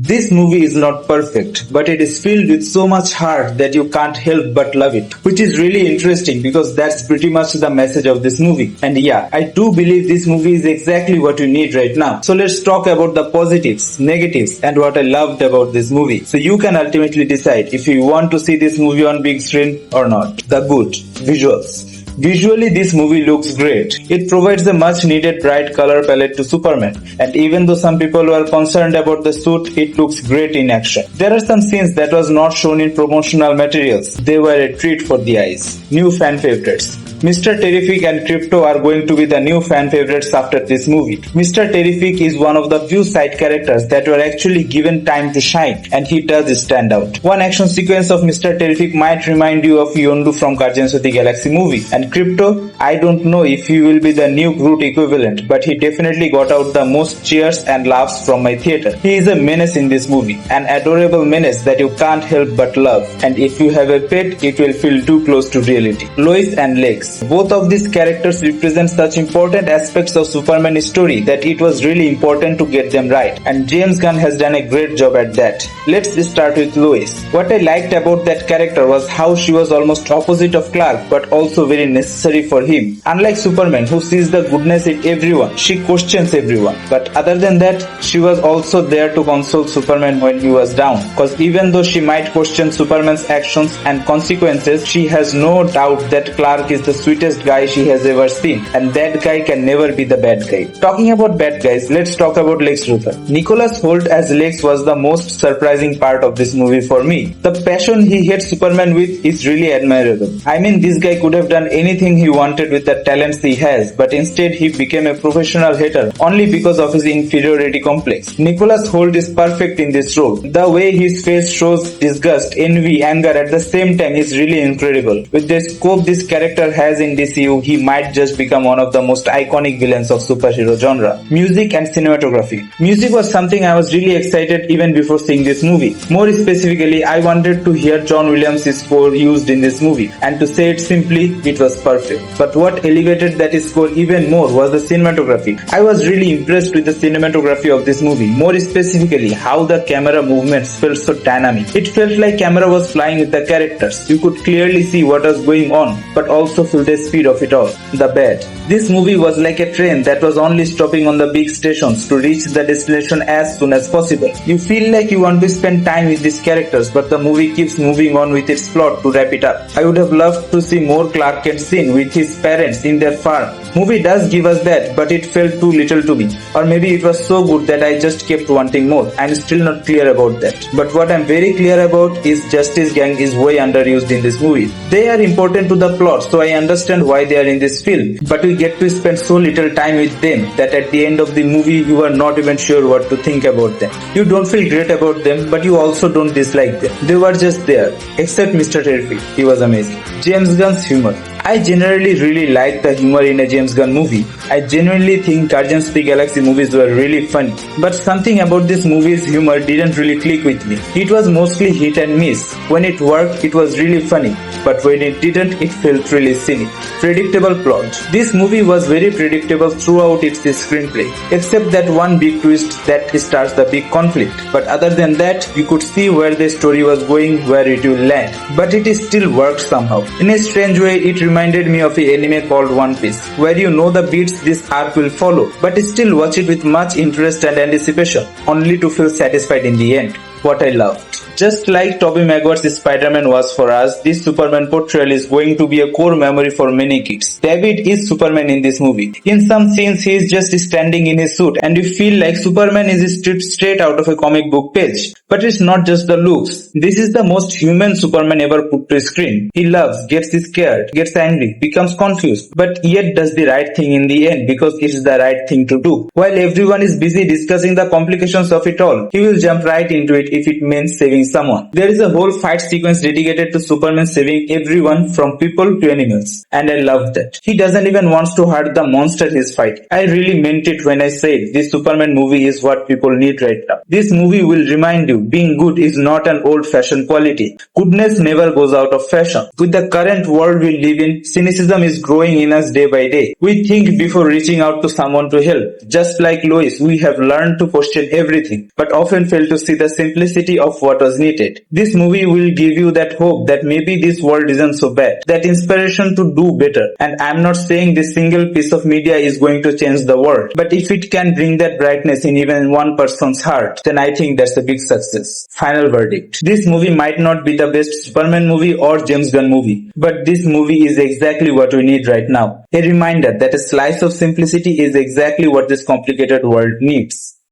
This movie is not perfect, but it is filled with so much heart that you can't help but love it, which is really interesting because that's pretty much the message of this movie. And yeah, I do believe this movie is exactly what you need right now. So let's talk about the positives, negatives, and what I loved about this movie. So you can ultimately decide if you want to see this movie on big screen or not. The good, visuals. Visually, this movie looks great. It provides a much needed bright color palette to Superman, and even though some people were concerned about the suit, it looks great in action. There are some scenes that was not shown in promotional materials. They were a treat for the eyes. New fan favorites. Mr. Terrific and Crypto are going to be the new fan favorites after this movie. Mr. Terrific is one of the few side characters that were actually given time to shine, and he does stand out. One action sequence of Mr. Terrific might remind you of Yondu from Guardians of the Galaxy movie. And Crypto, I don't know if he will be the new Groot equivalent, but he definitely got out the most cheers and laughs from my theater. He is a menace in this movie, an adorable menace that you can't help but love. And if you have a pet, it will feel too close to reality. Lois and Lex. Both of these characters represent such important aspects of Superman's story that it was really important to get them right, and James Gunn has done a great job at that. Let's start with Lois. What I liked about that character was how she was almost opposite of Clark but also very necessary for him. Unlike Superman, who sees the goodness in everyone, she questions everyone. But other than that, she was also there to console Superman when he was down, cause even though she might question Superman's actions and consequences, she has no doubt that Clark is the sweetest guy she has ever seen, and that guy can never be the bad guy. Talking about bad guys, let's talk about Lex Luthor. Nicholas Hoult as Lex was the most surprising part of this movie for me. The passion he hates Superman with is really admirable. I mean, this guy could have done anything he wanted with the talents he has, but instead he became a professional hater only because of his inferiority complex. Nicholas Hoult is perfect in this role. The way his face shows disgust, envy, anger at the same time is really incredible. With the scope this character has in DCU, he might just become one of the most iconic villains of superhero genre. Music and cinematography. Music was something I was really excited even before seeing this movie. More specifically, I wanted to hear John Williams' score used in this movie, and to say it simply, it was perfect. But what elevated that score even more was the cinematography. I was really impressed with the cinematography of this movie, more specifically how the camera movements felt so dynamic. It felt like camera was flying with the characters. You could clearly see what was going on, but also feel the speed of it all. The bad. This movie was like a train that was only stopping on the big stations to reach the destination as soon as possible. You feel like you want to spend time with these characters, but the movie keeps moving on with its plot to wrap it up. I would have loved to see more Clark Kent scene with his parents in their farm. Movie does give us that, but it felt too little to me. Or maybe it was so good that I just kept wanting more. I'm still not clear about that. But what I'm very clear about is Justice Gang is way underused in this movie. They are important to the plot, so I understand why they are in this film, but we get to spend so little time with them that at the end of the movie you are not even sure what to think about them. You don't feel great about them, but you also don't dislike them. They were just there, except Mr. Terrific. He was amazing. James Gunn's humor. I generally really like the humor in a James Gunn movie. I genuinely think Guardians of the Galaxy movies were really funny. But something about this movie's humor didn't really click with me. It was mostly hit and miss. When it worked, it was really funny. But when it didn't, it felt really silly. Predictable plot. This movie was very predictable throughout its screenplay, except that one big twist that starts the big conflict. But other than that, you could see where the story was going, where it will land. But it still worked somehow. In a strange way, it reminded me of an anime called One Piece, where you know the beats this arc will follow, but still watch it with much interest and anticipation, only to feel satisfied in the end. What I loved. Just like Tobey Maguire's Spider-Man was for us, this Superman portrayal is going to be a core memory for many kids. David is Superman in this movie. In some scenes, he is just standing in his suit and you feel like Superman is stripped straight out of a comic book page. But it's not just the looks. This is the most human Superman ever put to screen. He loves, gets scared, gets angry, becomes confused, but yet does the right thing in the end because it's the right thing to do. While everyone is busy discussing the complications of it all, he will jump right into it if it means saving someone. There is a whole fight sequence dedicated to Superman saving everyone from people to animals, and I love that. He doesn't even want to hurt the monster he's fighting. I really meant it when I said this Superman movie is what people need right now. This movie will remind you being good is not an old-fashioned quality. Goodness never goes out of fashion. With the current world we live in, cynicism is growing in us day by day. We think before reaching out to someone to help. Just like Lois, we have learned to question everything, but often fail to see the simplicity of what was needed. This movie will give you that hope that maybe this world isn't so bad, that inspiration to do better. And I'm not saying this single piece of media is going to change the world, but if it can bring that brightness in even one person's heart, then I think that's a big success. Final verdict. This movie might not be the best Superman movie or James Gunn movie, but this movie is exactly what we need right now. A reminder that a slice of simplicity is exactly what this complicated world needs.